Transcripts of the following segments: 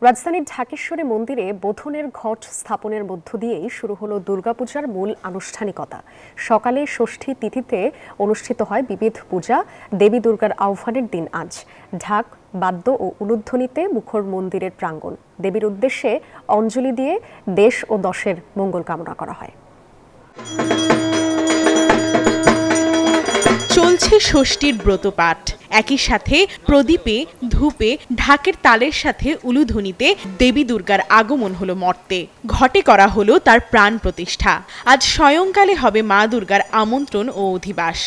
রাজধানীর ঢাকেশ্বরী মন্দিরে বোধনের ঘট স্থাপনের মধ্য দিয়েই শুরু হলো দুর্গাপূজার মূল আনুষ্ঠানিকতা। সকালে ষষ্ঠী তিথিতে অনুষ্ঠিত হয় বিবিধ পূজা। দেবী দুর্গার আহ্বানের দিন আজ। ঢাক, বাদ্য ও উলুধ্বনিতে মুখর মন্দিরের প্রাঙ্গণ। দেবীর উদ্দেশ্যে অঞ্জলি দিয়ে দেশ ও দশের মঙ্গল কামনা করা হয়। চলছে ষষ্ঠীর ব্রতপাঠ। একই সাথে প্রদীপে, ধূপে, ঢাকের তালের সাথে উলুধ্বনিতে দেবী দুর্গার আগমন হলো মর্তে। ঘটে করা হলো তার প্রাণ প্রতিষ্ঠা। আজ সায়ংকালে হবে মা দুর্গার আমন্ত্রণ ও অধিবাস।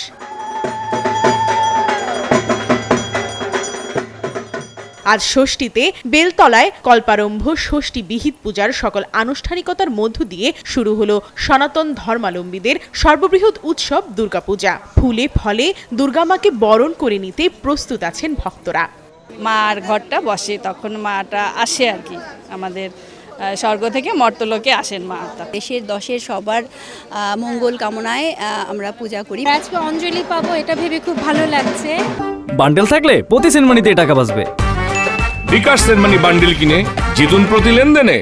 আজ ষষ্ঠীতে বেলতলায় কল্পারম্ভ ষষ্ঠী বিহিত পূজার সকল আনুষ্ঠানিকতার মধ্য দিয়ে শুরু হলো সনাতন ধর্মাবলম্বীদের সর্ববৃহৎ উৎসব দুর্গাপূজা। ফুলে ফলে দুর্গামাকে বরণ করে নিতে প্রস্তুত আছেন ভক্তরা। মার ঘরটা বসে, তখন মাটা আসে আর কি, আমাদের স্বর্গ থেকে মর্তলোকে আসেন মা। দেশের দশের সবার মঙ্গল কামনায় আমরা পূজা করি। আজকে অঞ্জলি পাবো, এটা ভেবে খুব ভালো লাগছে। বান্ডেল থাকলে প্রতি সেনমানিতে টাকা বাঁচবে। বিকাশ সেনমানি বান্ডেল কিনে জিতুন প্রতি লেনদেনে।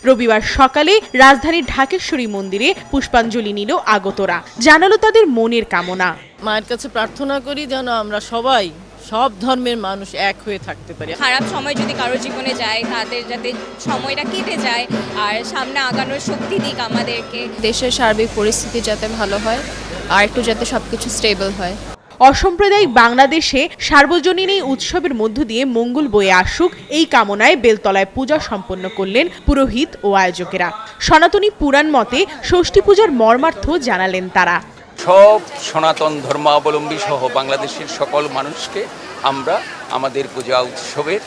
রবিবার সকালে রাজধানীর ঢাকেশ্বরী মন্দিরে পুষ্পাঞ্জলি নিল আগতরা, জানালো তাদের মনের কামনা। মায়ের কাছে প্রার্থনা করি যেন আমরা সবাই, সব ধর্মের মানুষ এক হয়ে থাকতে পারি। খারাপ সময় যদি কারোর জীবনে যায়, তাদের যাতে সময়টা কেটে যায় আর সামনে আগানোর শক্তি দিক আমাদেরকে। দেশের সার্বিক পরিস্থিতি যাতে ভালো হয় আর একটু যাতে সবকিছু স্টেবল হয়। অসাম্প্রদায়িক বাংলাদেশে সার্বজনীন এই উৎসবের মধ্য দিয়ে মঙ্গল বয়ে আসুক, এই কামনায় বেলতলায় পূজা সম্পন্ন করলেন পুরোহিত ও আয়োজকেরা। সনাতনী পুরাণ মতে ষষ্ঠী পূজার মর্মার্থ জানালেন তারা। সব সনাতন ধর্মাবলম্বী সহ বাংলাদেশের সকল মানুষকে আমরা আমাদের পূজা উৎসবের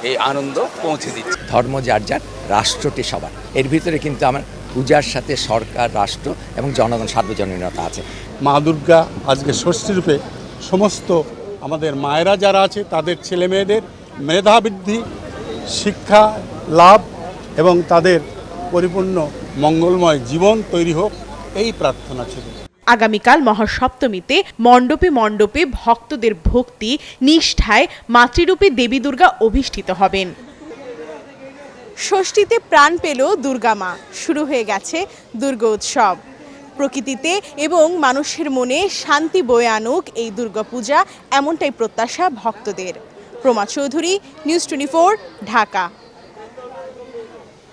এই আনন্দ পৌঁছে দিচ্ছি। ধর্ম যার যার, রাষ্ট্রটি সবার। এর ভিতরে কিন্তু আমার পূজার সাথে সরকার, রাষ্ট্র এবং জনগণ সার্বজনীনতা আছে। মা দুর্গা আজকে ষষ্ঠী রূপে সমস্ত আমাদের মায়েরা যারা আছে তাদের ছেলে মেয়েদের মেধাবৃদ্ধি, শিক্ষা লাভ এবং তাদের পরিপূর্ণ মঙ্গলময় জীবন তৈরি হোক, এই প্রার্থনা ছিল। আগামীকাল মহাসপ্তমীতে মণ্ডপে মণ্ডপে ভক্তদের ভক্তি নিষ্ঠায় মাতৃরূপে দেবী দুর্গা অভিষ্ঠিত হবেন। ষষ্ঠীতে প্রাণ পেল দুর্গা মা, শুরু হয়ে গেছে দুর্গা উৎসব। প্রকৃতিতে এবং মানুষের মনে শান্তি বয়ে আনুক এই দুর্গাপূজা, এমনটাই প্রত্যাশা ভক্তদের। প্রমা চৌধুরী, নিউজ 24, ঢাকা।